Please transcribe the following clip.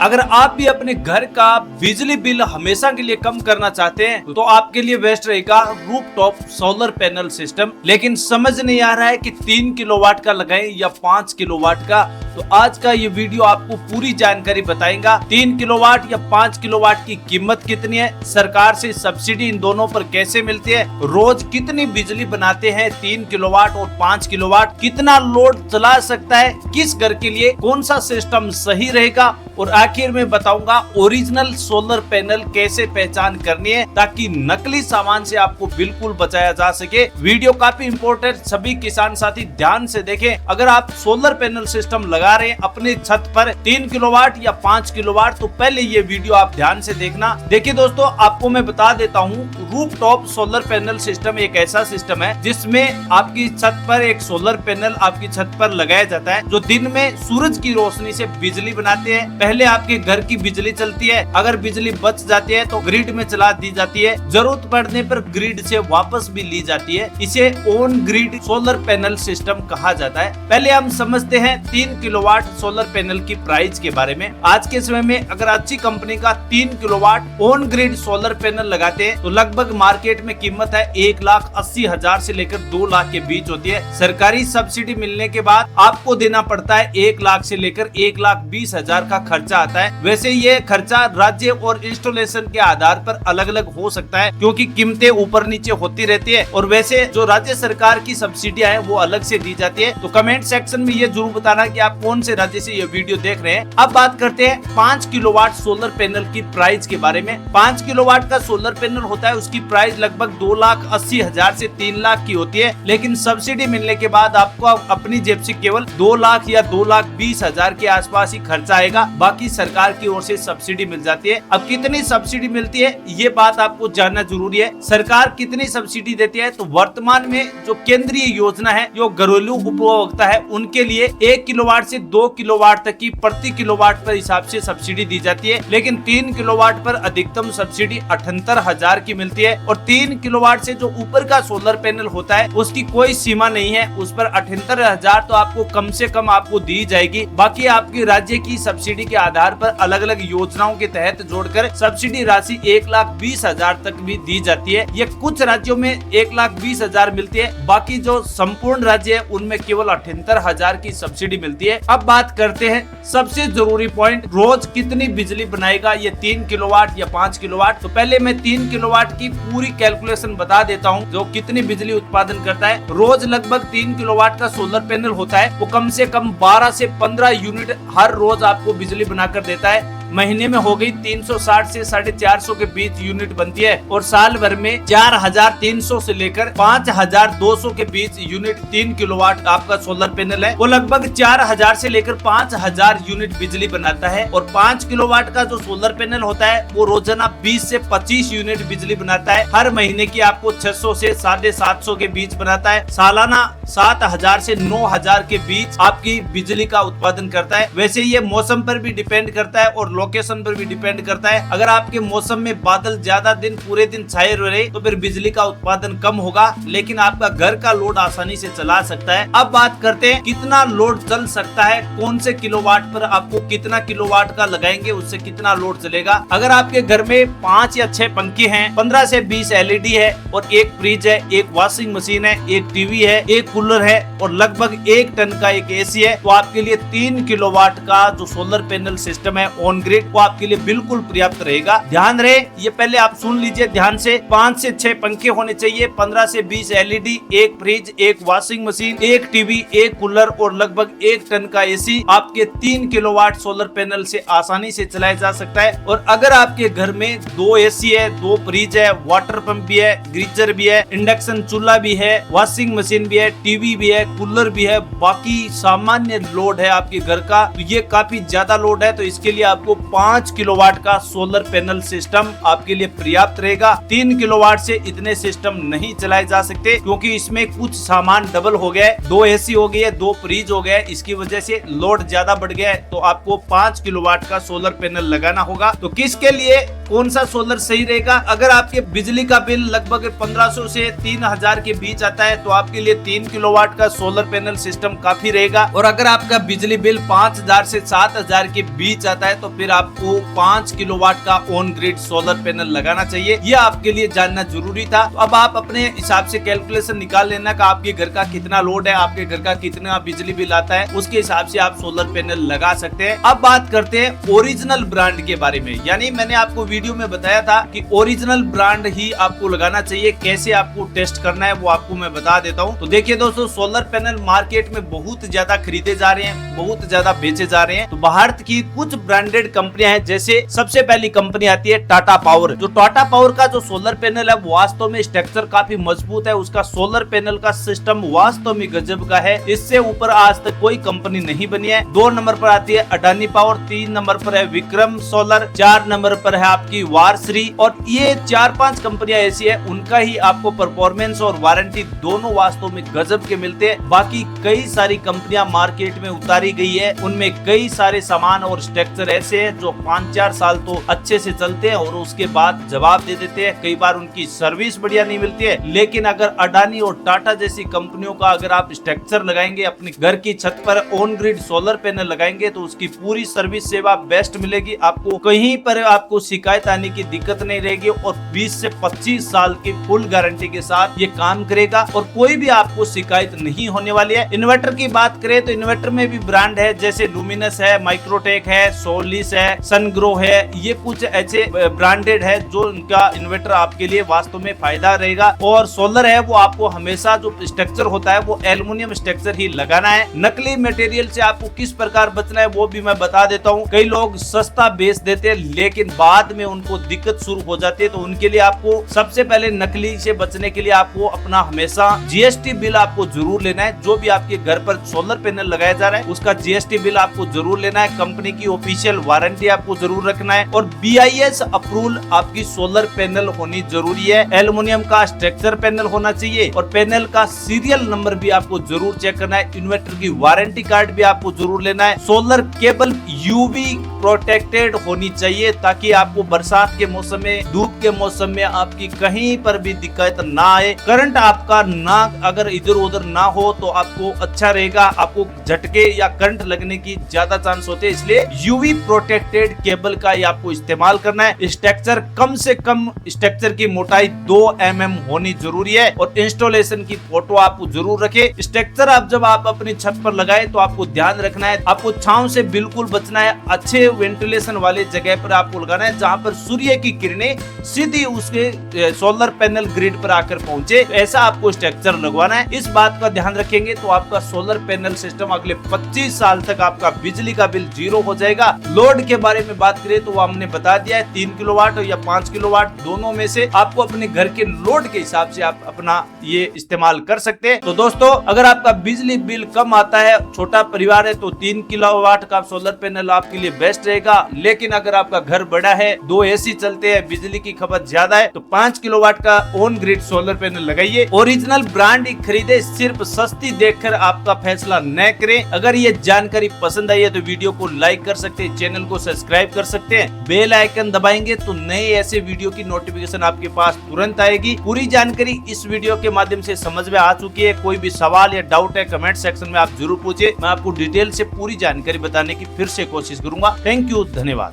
अगर आप भी अपने घर का बिजली बिल हमेशा के लिए कम करना चाहते हैं तो आपके लिए बेस्ट रहेगा रूफटॉप सोलर पैनल सिस्टम। लेकिन समझ नहीं आ रहा है कि 3 किलोवाट का लगाएं या 5 किलोवाट का, तो आज का ये वीडियो आपको पूरी जानकारी बताएगा। 3 किलोवाट या 5 किलोवाट की कीमत कितनी है, सरकार से सब्सिडी इन दोनों पर कैसे मिलती है, रोज कितनी बिजली बनाते हैं 3 किलोवाट और 5 किलोवाट, कितना लोड चला सकता है, किस घर के लिए कौन सा सिस्टम सही रहेगा, और आखिर में बताऊंगा ओरिजिनल सोलर पैनल कैसे पहचान करनी है ताकि नकली सामान से आपको बिल्कुल बचाया जा सके। वीडियो काफी इंपॉर्टेंट, सभी किसान साथी ध्यान से देखें। अगर आप सोलर पैनल सिस्टम लगा रहे हैं अपने छत पर 3 किलोवाट या 5 किलोवाट, तो पहले ये वीडियो आप ध्यान से देखना। देखिए दोस्तों, आपको मैं बता देता हूँ, रूफटॉप सोलर पैनल सिस्टम एक ऐसा सिस्टम है जिसमें आपकी छत पर एक सोलर पैनल आपकी छत पर लगाया जाता है जो दिन में सूरज की रोशनी से बिजली बनाते हैं। पहले आपके घर की बिजली चलती है, अगर बिजली बच जाती है तो ग्रिड में चला दी जाती है, जरूरत पड़ने पर ग्रिड से वापस भी ली जाती है। इसे on grid solar panel system कहा जाता है। पहले हम समझते हैं 3 किलोवाट सोलर पैनल की प्राइस के बारे में। आज के समय में अगर अच्छी कंपनी का 3 kilowatt on grid solar panel लगाते हैं तो लगभग मार्केट में कीमत है 1,80,000 से लेकर 2 लाख के बीच होती है। सरकारी सब्सिडी मिलने के बाद आपको देना पड़ता है 1 लाख से लेकर 1,20,000 का खर्चा आता है। वैसे ये खर्चा राज्य और इंस्टॉलेशन के आधार पर अलग अलग हो सकता है क्योंकि कीमतें ऊपर नीचे होती रहती है, और वैसे जो राज्य सरकार की सब्सिडियां हैं वो अलग से दी जाती है। तो कमेंट सेक्शन में ये जरूर बताना कि आप कौन से राज्य से ये वीडियो देख रहे हैं। अब बात करते हैं 5 किलोवाट सोलर पैनल की प्राइस के बारे में। 5 किलोवाट का सोलर पैनल होता है, उसकी प्राइस लगभग 2,80,000 से 3 लाख की होती है। लेकिन सब्सिडी मिलने के बाद आपको अपनी जेब से केवल 2 लाख या 2,20,000 के आसपास ही खर्चा आएगा, बाकी सरकार की ओर से सब्सिडी मिल जाती है। अब कितनी सब्सिडी मिलती है ये बात आपको जानना जरूरी है। सरकार कितनी सब्सिडी देती है, तो वर्तमान में जो केंद्रीय योजना है जो घरेलू उपभोक्ता है उनके लिए 1 किलोवाट से 2 किलोवाट तक की प्रति किलोवाट पर हिसाब से सब्सिडी दी जाती है। लेकिन 3 किलोवाट पर अधिकतम सब्सिडी 78,000 की मिलती है, और 3 किलोवाट से जो ऊपर का सोलर पैनल होता है उसकी कोई सीमा नहीं है, उस पर 78,000 तो आपको कम से कम आपको दी जाएगी। बाकी आपके राज्य की सब्सिडी के आधार पर अलग अलग योजनाओं के तहत जोड़कर सब्सिडी राशि 1,20,000 तक भी दी जाती है। ये कुछ राज्यों में 1,20,000 मिलती है, बाकी जो संपूर्ण राज्य है उनमें केवल 78,000 की सब्सिडी मिलती है। अब बात करते हैं सबसे जरूरी पॉइंट, रोज कितनी बिजली बनाएगा ये 3 किलोवाट या 5 किलोवाट। तो पहले मैं 3 किलोवाट की पूरी कैलकुलेशन बता देता हूँ जो कितनी बिजली उत्पादन करता है। रोज लगभग 3 किलोवाट का सोलर पैनल होता है, वो कम से कम 12 से 15 यूनिट हर रोज आपको बिजली बनाकर देता है। महीने में हो गई 360 से 450 के बीच यूनिट बनती है, और साल भर में 4,300 से लेकर 5,200 के बीच यूनिट 3 किलोवाट आपका सोलर पैनल है, वो लगभग 4,000 से लेकर 5,000 यूनिट बिजली बनाता है। और 5 किलोवाट का जो सोलर पैनल होता है वो रोजाना 20 से 25 यूनिट बिजली बनाता है। हर महीने की आपको 600 से 750 के बीच बनाता है। सालाना 7,000 से 9,000 के बीच आपकी बिजली का उत्पादन करता है। वैसे ये मौसम पर भी डिपेंड करता है और लोकेशन पर भी डिपेंड करता है। अगर आपके मौसम में बादल ज्यादा दिन पूरे दिन छाए रहे तो फिर बिजली का उत्पादन कम होगा, लेकिन आपका घर का लोड आसानी से चला सकता है। अब बात करते हैं कितना लोड चल सकता है, कौन से किलोवाट पर आपको कितना किलोवाट का लगाएंगे उससे कितना लोड चलेगा। अगर आपके घर में 5 या 6 पंखे हैं, 15 से 20 LED है, और एक फ्रिज है, एक वॉशिंग मशीन है, एक टीवी है, एक कूलर है, और लगभग 1 टन का एक AC है, तो आपके लिए 3 किलोवाट का जो सोलर पैनल सिस्टम है ऑन ग्रिड वो आपके लिए बिल्कुल पर्याप्त रहेगा। ध्यान रहे, ये पहले आप सुन लीजिए ध्यान से, 5 से 6 पंखे होने चाहिए, 15 से 20 LED, एक फ्रिज, एक वॉशिंग मशीन, एक टीवी, एक कूलर और लगभग 1 टन का AC आपके 3 किलोवाट सोलर पैनल से आसानी से चलाया जा सकता है। और अगर आपके घर में 2 AC है, 2 फ्रिज है, वाटर पंप भी है, गीजर भी है, इंडक्शन चूल्हा भी है, वॉशिंग मशीन भी है, टीवी भी है, कूलर भी है, बाकी सामान्य लोड है आपके घर का, तो ये काफी ज्यादा लोड है, तो इसके लिए आपको 5 किलोवाट का सोलर पैनल सिस्टम आपके लिए पर्याप्त रहेगा। 3 किलोवाट से इतने सिस्टम नहीं चलाए जा सकते क्योंकि इसमें कुछ सामान डबल हो गया, 2 AC हो गए, 2 फ्रिज हो गए, इसकी वजह से लोड ज्यादा बढ़ गया है, तो आपको 5 किलोवाट का सोलर पैनल लगाना होगा। तो किसके लिए कौन सा सोलर सही रहेगा? अगर आपके बिजली का बिल लगभग 1500 से 3000 के बीच आता है तो आपके लिए 3 किलोवाट का सोलर पैनल सिस्टम काफी रहेगा। और अगर आपका बिजली बिल 5000 से 7000 के बीच आता है तो फिर आपको 5 किलोवाट का ऑन ग्रिड सोलर पैनल लगाना चाहिए। यह आपके लिए जानना जरूरी था। तो अब आप अपने हिसाब से कैलकुलेशन निकाल लेना कि आपके घर का कितना लोड है, आपके घर का कितना बिजली बिल आता है, उसके हिसाब से आप सोलर पैनल लगा सकते हैं। अब बात करते हैं ओरिजिनल ब्रांड के बारे में। यानी मैंने आपको वीडियो में बताया था कि ओरिजिनल ब्रांड ही आपको लगाना चाहिए। कैसे आपको टेस्ट करना है वो आपको मैं बता देता हूँ। तो देखिए दोस्तों, सोलर पैनल मार्केट में बहुत ज्यादा खरीदे जा रहे हैं, बहुत ज्यादा बेचे जा रहे हैं। तो भारत की कुछ ब्रांडेड कंपनियां हैं, जैसे सबसे पहली कंपनी आती है टाटा पावर। जो टाटा पावर का जो सोलर पैनल है वो वास्तव में स्ट्रक्चर काफी मजबूत है। उसका सोलर पैनल का सिस्टम वास्तव में गजब का है। इससे ऊपर आज तक कोई कंपनी नहीं बनी है। 2 नंबर पर आती है अडानी पावर, 3 नंबर पर है विक्रम सोलर, 4 नंबर पर है आपकी वारश्री। और ये 4-5 कंपनियां ऐसी है, उनका ही आपको परफॉर्मेंस और वारंटी दोनों वास्तव में गजब के मिलते हैं। बाकी कई सारी कंपनियां मार्केट में उतारी गई है, उनमें कई सारे सामान और स्ट्रक्चर ऐसे हैं जो 5-4 साल तो अच्छे से चलते हैं और उसके बाद जवाब दे देते हैं। कई बार उनकी सर्विस बढ़िया नहीं मिलती है। लेकिन अगर अडानी और टाटा जैसी कंपनियों का अगर आप स्ट्रक्चर लगाएंगे, अपने घर की छत पर ऑन ग्रिड सोलर पैनल लगाएंगे तो उसकी पूरी सर्विस सेवा बेस्ट मिलेगी। आपको कहीं पर आपको शिकायत आने की दिक्कत नहीं रहेगी और 20 से 25 साल की फुल गारंटी के साथ ये काम करेगा और कोई भी आपको शिकायत नहीं होने वाली है। इन्वर्टर की बात करें तो इन्वर्टर में भी ब्रांड है, जैसे लुमिनस है, माइक्रोटेक है, सोलिस है, सनग्रो है। ये कुछ ऐसे ब्रांडेड है जो उनका इन्वर्टर आपके लिए वास्तव में फायदा रहेगा। और सोलर है वो आपको हमेशा जो स्ट्रक्चर होता है वो एल्युमिनियम स्ट्रक्चर ही लगाना है। नकली मटेरियल से आपको किस प्रकार बचना है वो भी मैं बता देता हूँ। कई लोग सस्ता बेच देते हैं लेकिन बाद में उनको दिक्कत शुरू हो जाती है। तो उनके लिए आपको सबसे पहले नकली से बचने के लिए आपको अपना हमेशा जीएसटी बिल आपको जरूर लेना है। जो भी आपके घर पर सोलर पैनल लगाया जा रहा है उसका जीएसटी बिल आपको जरूर लेना है। कंपनी की ऑफिशियल वारंटी आपको जरूर रखना है और BIS अप्रूवल आपकी सोलर पैनल होनी जरूरी है। एल्युमिनियम का स्ट्रक्चर पैनल होना चाहिए और पैनल का सीरियल नंबर भी आपको जरूर चेक करना है। इन्वर्टर की वारंटी कार्ड भी आपको जरूर लेना है। सोलर केबल UV प्रोटेक्टेड होनी चाहिए ताकि आपको बरसात के मौसम में, धूप के मौसम में आपकी कहीं पर भी दिक्कत ना आए। करंट आपका ना अगर इधर उधर ना हो तो आपको अच्छा रहेगा। आपको झटके या करंट लगने की ज्यादा चांस होते हैं, इसलिए UV प्रोटेक्टेड केबल का ही आपको इस्तेमाल करना है। स्ट्रक्चर कम से कम स्ट्रक्चर की मोटाई 2 mm होनी जरूरी है और इंस्टॉलेशन की फोटो आपको जरूर रखे। स्ट्रक्चर आप जब आप अपनी छत पर लगाए तो आपको ध्यान रखना है, आपको छांव से बिल्कुल बचना है। अच्छे वेंटिलेशन वाले जगह पर आपको लगाना है जहां पर सूर्य की किरणें सीधी उसके सोलर पैनल ग्रिड पर आकर पहुंचे। ऐसा आपको स्ट्रक्चर लगवाना है। इस बात का ध्यान रखेंगे तो आपका सोलर पैनल सिस्टम अगले 25 साल तक आपका बिजली का बिल 0 हो जाएगा। लोड के बारे में बात करें तो हमने बता दिया है 3 किलोवाट या 5 किलोवाट, दोनों में से आपको अपने घर के लोड के हिसाब से आप अपना ये इस्तेमाल कर सकते हैं। तो दोस्तों, अगर आपका बिजली बिल कम आता है, छोटा परिवार है, तो 3 किलोवाट का सोलर पैनल आपके लिए बेस्ट रहेगा। लेकिन अगर आपका घर बड़ा है, 2 AC चलते हैं, बिजली की खपत ज्यादा है, तो 5 किलोवाट का ऑन ग्रिड सोलर पैनल लगाइए। ओरिजिनल ब्रांड ही खरीदे, सिर्फ सस्ती देखकर आपका फैसला न करें। अगर ये जानकारी पसंद आई है तो वीडियो को लाइक कर सकते हैं, चैनल को सब्सक्राइब कर सकते हैं, बेल आइकन दबाएंगे तो नए ऐसे वीडियो की नोटिफिकेशन आपके पास तुरंत आएगी। पूरी जानकारी इस वीडियो के माध्यम से समझ में आ चुकी है। कोई भी सवाल या डाउट है कमेंट सेक्शन में आप जरूर पूछे, मैं आपको डिटेल से पूरी जानकारी बताने की फिर से कोशिश करूंगा। थैंक यू, धन्यवाद।